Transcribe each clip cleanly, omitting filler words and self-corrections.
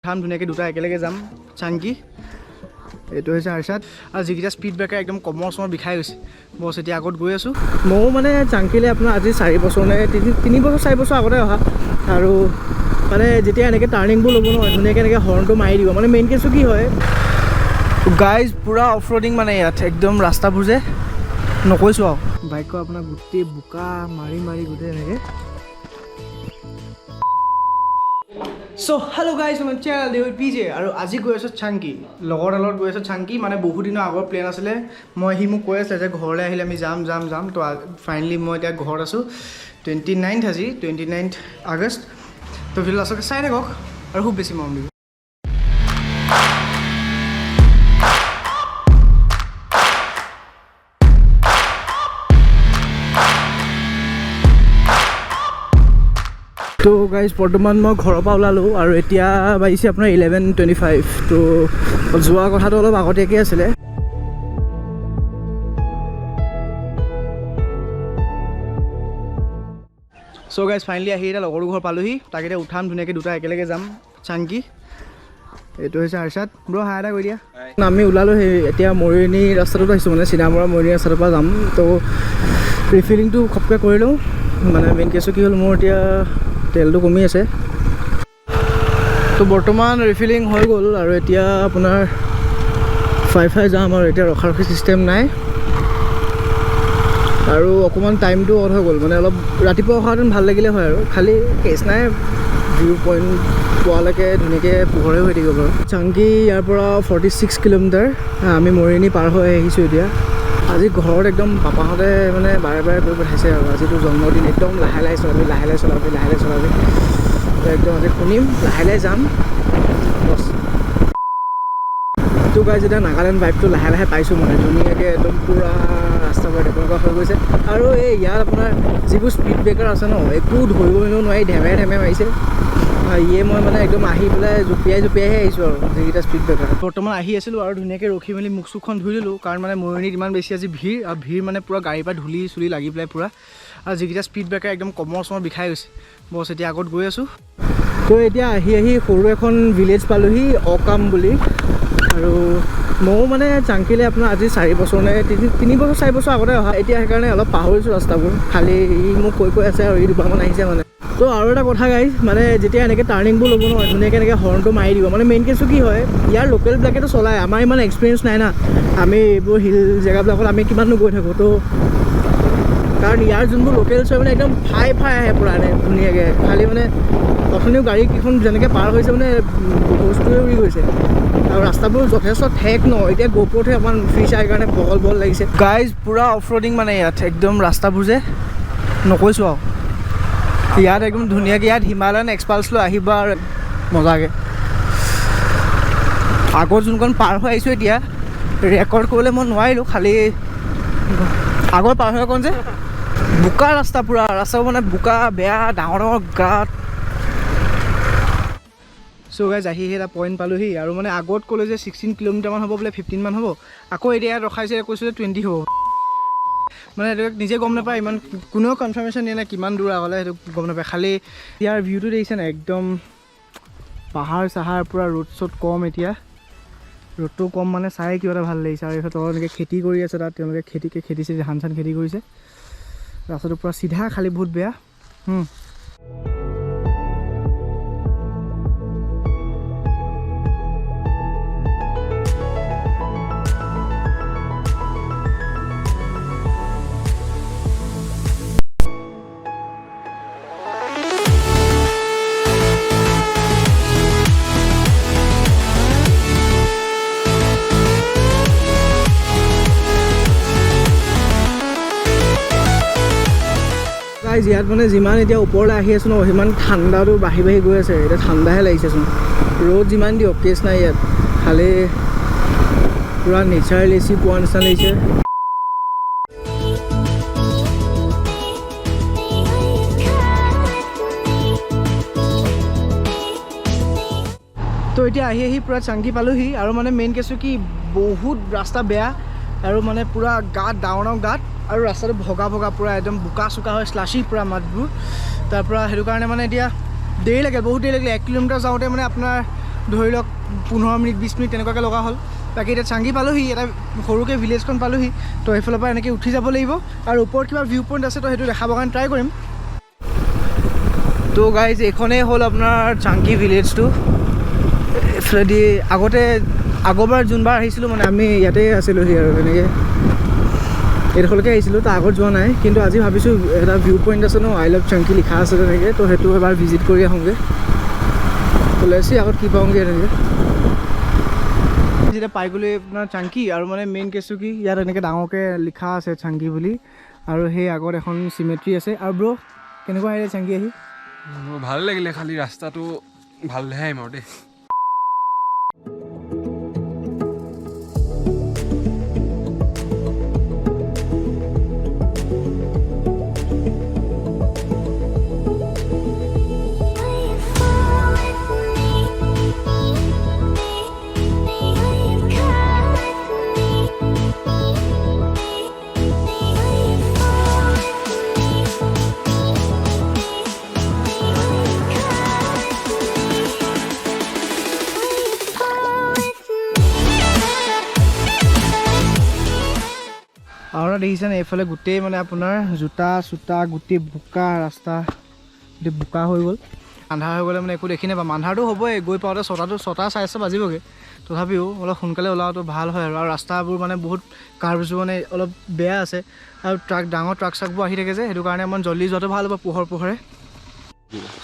ঠাম ধুনীয়াকৈ দুটা একেলগে যাম চাংকি এইটো হৈছে আৰচাত আৰু যিকেইটা স্পীড ব্ৰেকাৰ একদম কমৰ চমৰ বিষাই গৈছে বছ এতিয়া আগত গৈ আছোঁ ময়ো মানে চাংকিলৈ আপোনাৰ আজি 4 বছৰ নে 3 বছৰ 4 বছৰ আগতে অহা আৰু মানে যেতিয়া এনেকৈ টাৰ্ণিংবোৰ ল'ব নহয় ধুনীয়াকৈ এনেকৈ হৰ্ণটো মাৰি দিব মানে মেইন কেছটো কি হয় গাইজ পূৰা অফ ৰোডিং মানে ইয়াত একদম ৰাস্তাবোৰ যে নকৈছোঁ আৰু বাইকৰ আপোনাৰ গোটেই বোকা মাৰি মাৰি গোটেই এনেকৈ সো হেল্ল' গাইজ মই চেনেল দেউল পিজে আৰু আজি গৈ আছোঁ চাংকি লগৰ লগত গৈ আছোঁ চাংকি মানে বহুত দিনৰ আগৰ প্লেন আছিলে সি মোক কৈ আছিলে যে ঘৰলৈ আহিলে আমি যাম তো ফাইনেলি মই এতিয়া ঘৰত আছোঁ 29th আজি 29th আগষ্ট তো ভিডিঅ' আচলতে চাই থাকক আৰু খুব বেছি মৰম দিব তো গাইজ বৰ্তমান মই ঘৰৰ পৰা ওলালোঁ আৰু এতিয়া বাজিছে আপোনাৰ 11:25 তো যোৱা কথাটো অলপ আগতীয়াকৈ আছিলে চ' গাইজ ফাইনেলি আহি এতিয়া লগৰ ঘৰ পালোহি তাক এতিয়া উঠাম ধুনীয়াকৈ দুটা একেলগে যাম চাংকি এইটো হৈছে আৰচাত ব্ৰ হাই এটা কৰি দিয়া আমি ওলালোঁ সেই এতিয়া মৰিয়নি ৰাস্তাটোত আহিছোঁ মানে চিনামৰা মৰিয়নি ৰাস্তাটোৰ পৰা যাম তো ৰিফিলিংটো খপকৈ কৰি লওঁ মানে মেইন কেছটো কি হ'ল মোৰ এতিয়া তেলটো কমি আছে তো বৰ্তমান ৰিফিলিং হৈ গ'ল আৰু এতিয়া আপোনাৰ 5 যাম আৰু এতিয়া ৰখাৰ চিষ্টেম নাই আৰু অকণমান টাইমটো অফ হৈ গ'ল মানে অলপ ৰাতিপুৱা অহাহেঁতেন ভাল লাগিলে হয় আৰু খালি কেছ নাই ভিউ পইণ্ট পোৱালৈকে ধুনীয়াকৈ পোহৰে হৈ থাকিব বাৰু চাংকি ইয়াৰ পৰা 46 কিলোমিটাৰ আমি মৰিয়নি পাৰ হৈ আহিছোঁ এতিয়া আজি ঘৰত একদম পাপাহঁতে মানে বাৰে বাৰে কৈ পঠাইছে আৰু আজিতো জন্মদিন একদম লাহে লাহে চলাবি একদম আজি শুনিম লাহে যাম বছ তো গাইজ যেতিয়া নাগালেণ্ড ভাইবটো লাহে লাহে পাইছোঁ মানে ধুনীয়াকৈ একদম পূৰা ৰাস্তাবোৰ তেনেকুৱা হৈ গৈছে আৰু এই ইয়াত আপোনাৰ যিবোৰ স্পীড ব্ৰেকাৰ আছে ন একো ধৰিব মেলিব নোৱাৰি ধেমে মাৰিছে ইয়ে মই মানে একদম আহি পেলাই জঁপিয়াইহে আহিছোঁ আৰু যিকেইটা স্পীড ব্ৰেকাৰ বৰ্তমান আহি আছিলোঁ আৰু ধুনীয়াকৈ ৰখি মেলি মুখ চুখখন ধুই দিলোঁ কাৰণ মানে মৰিয়নিত ইমান বেছি আজি ভিৰ আৰু ভিৰ মানে পূৰা গাড়ীৰ পৰা ধূলি চুলি লাগি পেলাই পূৰা আৰু যিকেইটা স্পীড ব্ৰেকাৰ একদম কমৰ চমৰ বিষাই গৈছে বছ এতিয়া আগত গৈ আছোঁ তো এতিয়া আহি সৰু এখন ভিলেজ পালোঁহি অকাম বুলি আৰু ময়ো মানে চাংকিলৈ আপোনাৰ আজি 4 বছৰ নে 3 বছৰ 4 বছৰ আগতে অহা এতিয়া সেইকাৰণে অলপ পাহৰিছোঁ ৰাস্তাবোৰ খালি মোক কৈ আছে আৰু দুবাৰমান আহিছে মানে তো আৰু এটা কথা গাইজ মানে যেতিয়া এনেকৈ টাৰ্ণিংবোৰ ল'ব নহয় ধুনীয়াকৈ এনেকৈ হৰ্ণটো মাৰি দিব মানে মেইন কেছটো কি হয় ইয়াৰ লোকেলবিলাকেতো চলায় আমাৰ ইমান এক্সপিৰিয়েঞ্চ নাই না আমি এইবোৰ হিল জেগাবিলাকত আমি কিমাননো গৈ থাকোঁ তো কাৰণ ইয়াৰ যোনবোৰ লোকেলছ হয় মানে একদম ফাই আহে পূৰা ধুনীয়াকৈ খালি মানে অথনিও গাড়ীকেইখন যেনেকৈ পাৰ হৈছে মানে বস্তুৱে উৰি গৈছে আৰু ৰাস্তাবোৰ যথেষ্ট ঠেক ন এতিয়া গোপৰতহে অকণমান ফ্ৰী চাই কাৰণে বহল লাগিছে গাইজ পূৰা অফ ৰোডিং মানে ইয়াত একদম ৰাস্তাবোৰ যে নকৈছোঁ আৰু ইয়াত একদম ধুনীয়াকৈ ইয়াত হিমালয়ান এক্সপালছ লৈ আহিবা আৰু মজাকৈ আগত যোনখন পাৰ হৈ আহিছোঁ এতিয়া ৰেকৰ্ড কৰিবলৈ মই নোৱাৰিলোঁ খালি আগৰ পাৰ হৈ অকণ যে বোকা ৰাস্তা পূৰা ৰাস্তাবোৰ মানে বোকা বেয়া ডাঙৰ গাঁত চ' গাইজ আহি এটা পইণ্ট পালোঁহি আৰু মানে আগত ক'লে যে 16 কিলোমিটাৰমান হ'ব বোলে 15 মান হ'ব আকৌ এতিয়া ইয়াত ৰখাইছে কৈছোঁ যে 20 হ'ব মানে সেইটো নিজে গম নাপায় ইমান কোনেও কনফাৰ্মেশ্যন দিয়া নাই কিমান দূৰ আগলৈ সেইটো গম নাপায় খালি ইয়াৰ ভিউটো দেখিছে নাই একদম পাহাৰ চাহাৰ পূৰা ৰ'দ চ'দ কম এতিয়া ৰ'দটো কম মানে চাই কিবা এটা ভাল লাগিছে আৰু এইফালে তলত এনেকৈ খেতি কৰি আছে তাত তেওঁলোকে খেতিছে ধান চান খেতি কৰিছে ৰাস্তাটো পূৰা চিধা খালি বহুত বেয়া ইয়াত মানে যিমান এতিয়া ওপৰলৈ আহি আছোঁ ন সিমান ঠাণ্ডাটো বাঢ়ি গৈ আছে এতিয়া ঠাণ্ডাহে লাগিছেচোন ৰ'দ যিমান দিয়ক কেছ নাই ইয়াত খালি পূৰা নেচাৰেল এচি পোৱা নিচিনা লাগিছে তো এতিয়া আহি পূৰা চাংকি পালোঁহি আৰু মানে মেইন কেছটো কি বহুত ৰাস্তা বেয়া আৰু মানে পূৰা গাঁত ডাঙৰ গাঁত আৰু ৰাস্তাটো ভগা পূৰা একদম বোকা চোকা হয় স্লাশি পূৰা মাতবোৰ তাৰপৰা সেইটো কাৰণে মানে এতিয়া দেৰি লাগে বহুত দেৰি লাগিলে 1 কিলোমিটাৰ যাওঁতে মানে আপোনাৰ ধৰি লওক 15 মিনিট 20 মিনিট তেনেকুৱাকৈ লগা হ'ল বাকী এতিয়া চাংকি পালোহি এটা সৰুকৈ ভিলেজখন পালোহি তো সেইফালৰ পৰা এনেকৈ উঠি যাব লাগিব আৰু ওপৰত কিবা ভিউ পইণ্ট আছে তো সেইটো দেখাবৰ কাৰণে ট্ৰাই কৰিম তো গাইজ এইখনেই হ'ল আপোনাৰ চাংকি ভিলেজটো এইফালেদি আগৰবাৰ যোনবাৰ আহিছিলোঁ মানে আমি ইয়াতে আছিলোঁহি আৰু এনেকৈ এইডোখৰলৈকে আহিছিলোঁ তো আগত যোৱা নাই কিন্তু আজি ভাবিছোঁ এটা ভিউ পইণ্ট আছে ন আই লাভ চাংকি লিখা আছে তেনেকৈ তো সেইটো এবাৰ ভিজিট কৰি আহোঁগৈ ওলাইছি আগত কি পাওঁগৈ এনেকৈ যেতিয়া পাই গ'লোঁ আপোনাৰ চাংকি আৰু মানে মেইন কেছটো কি ইয়াত এনেকৈ ডাঙৰকৈ লিখা আছে চাংকি বুলি আৰু সেই আগত এখন চিমেট্ৰি আছে আৰু ব্ৰ কেনেকুৱা আহিলে চাংকি আহি ভাল লাগিলে খালি ৰাস্তাটো ভালহে আহিম আৰু দেই আৰু দেখিছেনে এইফালে গোটেই মানে আপোনাৰ জোতা চোতা গোটেই বোকা ৰাস্তা গোটেই বোকা হৈ গ'ল আন্ধাৰ হৈ গ'লে মানে একো দেখি নাপাম আন্ধাৰটো হ'বই গৈ পাওঁতে 6:30 বাজিবগৈ তথাপিও অলপ সোনকালে ওলাওঁটো ভাল হয় আৰু ৰাস্তাবোৰ মানে বহুত কাৰ্ভবোৰ মানে অলপ বেয়া আছে আৰু ডাঙৰ ট্ৰাক চাকবোৰ আহি থাকে যে সেইটো কাৰণে অকণমান জল্দি যোৱাটো ভাল হ'ব পোহৰে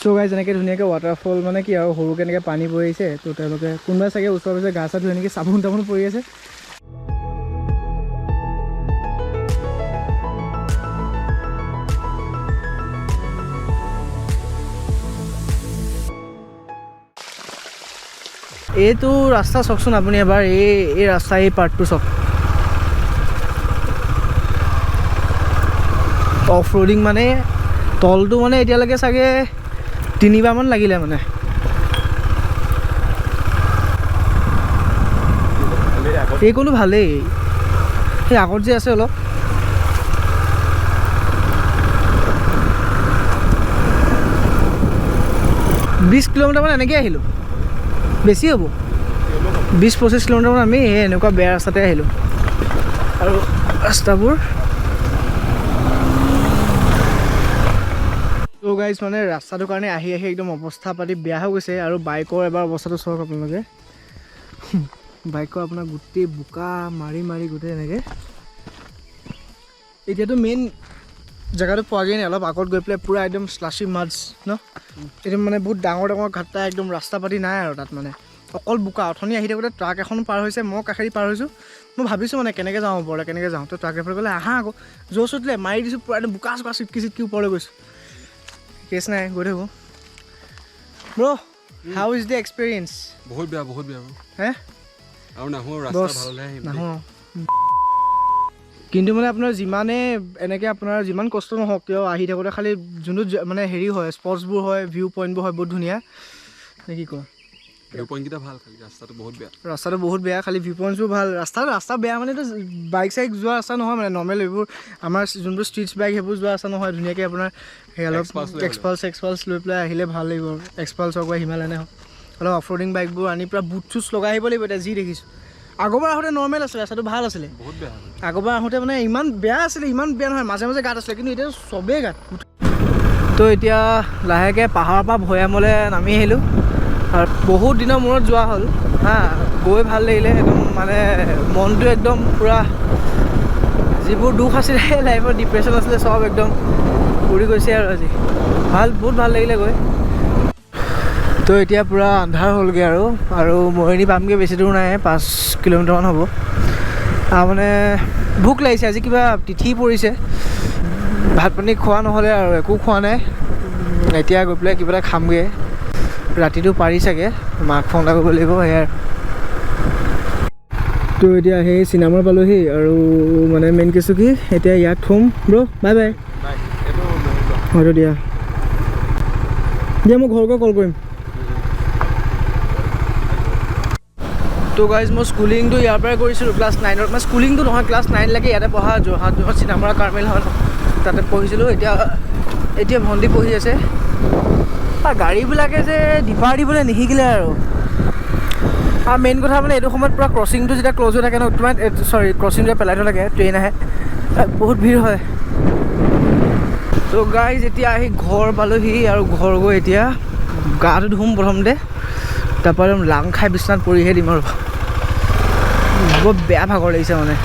চ' গাইজ এনেকৈ ধুনীয়াকৈ ৱাটাৰফল মানে কি আৰু সৰুকৈ এনেকৈ পানী পৰি আহিছে তো তেওঁলোকে কোনোবাই চাগে ওচৰে পাজৰে গা চা ধুই এনেকৈ চাবোন তাবোন পৰি আছে এইটো ৰাস্তা চাওকচোন আপুনি এবাৰ এই ৰাস্তা এই পাৰ্টটো চাওক অফ ৰোডিং মানে তলটো মানে এতিয়ালৈকে চাগে 3বাৰমান লাগিলে মানে এইকণো ভালেই সেই আগত যে আছে অলপ বিশ কিলোমিটাৰমান এনেকৈ আহিলোঁ বেছি হ'ব 20-25 কিলোমিটাৰমান আমি এনেকুৱা বেয়া ৰাস্তাতে আহিলোঁ আৰু ৰাস্তাবোৰ তো গাইজ মানে ৰাস্তাটোৰ কাৰণে আহি একদম অৱস্থা পাতি বেয়া হৈ গৈছে আৰু বাইকৰ এবাৰ অৱস্থাটো চাওক আপোনালোকে বাইকৰ আপোনাৰ গোটেই বোকা মাৰি গোটেই এনেকৈ এতিয়াতো মেইন জেগাটো পোৱাগৈ নাই অলপ আগত গৈ পেলাই পূৰা একদম স্লাছী মাডছ ন একদম মানে বহুত ডাঙৰ ঘাটা একদম ৰাস্তা পাতি নাই আৰু তাত মানে অকল বোকা অথনি আহি থাকোঁতে ট্ৰাক এখন পাৰ হৈছে মই কাষেদি পাৰ হৈছোঁ মই ভাবিছোঁ মানে কেনেকৈ যাওঁ ওপৰলৈ কেনেকৈ যাওঁ তো ট্ৰাক এফালে গ'লে আহা আকৌ জোৰ চুটিলে মাৰি দিছোঁ পূৰা একদম বোকা চোকা চিটকি ওপৰলৈ গৈছোঁ কেছ নাই গৈ থাকোঁ ব্ৰ হাউ ইজ দ্য এক্সপিৰিয়েঞ্চ বহুত বেয়া হে আৰু নাহোঁ ৰাস্তা ভাললৈ আহিম নাহোঁ কিন্তু মানে আপোনাৰ যিমানে এনেকৈ আপোনাৰ যিমান কষ্ট নহওক কিয় আহি থাকোঁতে খালি যোনটো মানে হেৰি হয় স্পটছবোৰ হয় ভিউ পইণ্টবোৰ হয় বহুত ধুনীয়া নে কি কয় ভিউ পইণ্টকেইটা ভাল খালি ৰাস্তাটো বহুত বেয়া খালি ভিউ পইণ্টছবোৰ ভাল ৰাস্তা বেয়া মানেতো বাইক চাইক যোৱা ৰাস্তা নহয় মানে নৰ্মেল এইবোৰ আমাৰ যোনবোৰ ষ্ট্ৰীটছ বাইক সেইবোৰ যোৱা ৰাস্তা নহয় ধুনীয়াকৈ আপোনাৰ সেই অলপ এক্সপালছ লৈ পেলাই আহিলে ভাল লাগিব এক্সপালছ হওক বা হিমালয়ানে হওক অলপ অফ ৰোডিং বাইকবোৰ আনি পেলাই বুট চুট লগাই আহিব লাগিব এতিয়া যি দেখিছোঁ আগৰবাৰ আহোঁতে নৰ্মেল আছিলে ৰাস্তাটো ভাল আছিলে বহুত বেয়া আগৰবাৰ আহোঁতে মানে ইমান বেয়া আছিলে ইমান বেয়া নহয় মাজে গাঁত আছিলে কিন্তু এতিয়া চবেই গাঁত তো এতিয়া লাহেকৈ পাহাৰৰ পৰা ভৈয়ামলৈ নামি আহিলোঁ আৰু বহুত দিনৰ মূৰত যোৱা হ'ল হা গৈ ভাল লাগিলে একদম মানে মনটো একদম পূৰা যিবোৰ দুখ আছিলে লাইফত ডিপ্ৰেশ্যন আছিলে চব একদম উৰি গৈছে আৰু আজি বহুত ভাল লাগিলে গৈ তো এতিয়া পূৰা আন্ধাৰ হ'লগৈ আৰু মৰিনী পামগৈ বেছি দূৰ নাই 5 কিলোমিটাৰমান হ'ব মানে ভোক লাগিছে আজি কিবা তিথি পৰিছে ভাত পানী খোৱা নহ'লে আৰু একো খোৱা নাই এতিয়া গৈ পেলাই কিবা এটা খামগৈ ৰাতিটো পাৰি চাগে মাক ফোন এটা কৰিব লাগিব সেয়াই তো এতিয়া সেই চিনেমা পালোহি আৰু মানে মেইন কেছটো কি এতিয়া ইয়াক থ'ম ব্ৰ বাই হয়তো দিয়া মই ঘৰকৈ কল কৰিম তো গাইজ মই স্কুলিংটো ইয়াৰ পৰাই কৰিছিলোঁ ক্লাছ 9ত মই স্কুলিংটো নহয় ক্লাছ 9লৈকে ইয়াতে পঢ়া যোৰহাট চিনামৰা কাৰ্মেল হয় তাতে পঢ়িছিলোঁ এতিয়া ভণ্টি পঢ়ি আছে গাড়ীবিলাকে যে ডিপাৰ দিবলৈ নিশিকিলে আৰু আৰু মেইন কথা মানে এইটো সময়ত পূৰা ক্ৰচিংটো যেতিয়া ক্ল'জ হৈ থাকে ন তোমাৰ ক্ৰচিং যেতিয়া পেলাই থৈ থাকে ট্ৰেইন আহে বহুত ভিৰ হয় ত' গাইজ এতিয়া আহি ঘৰ পালোহি আৰু ঘৰ গৈ এতিয়া গাটো ধুম প্ৰথমতে তাৰপৰা একদম লাং খাই বিচনাত পৰিহে দিম আৰু বৰ বেয়া ভাগৰ লাগিছে মানে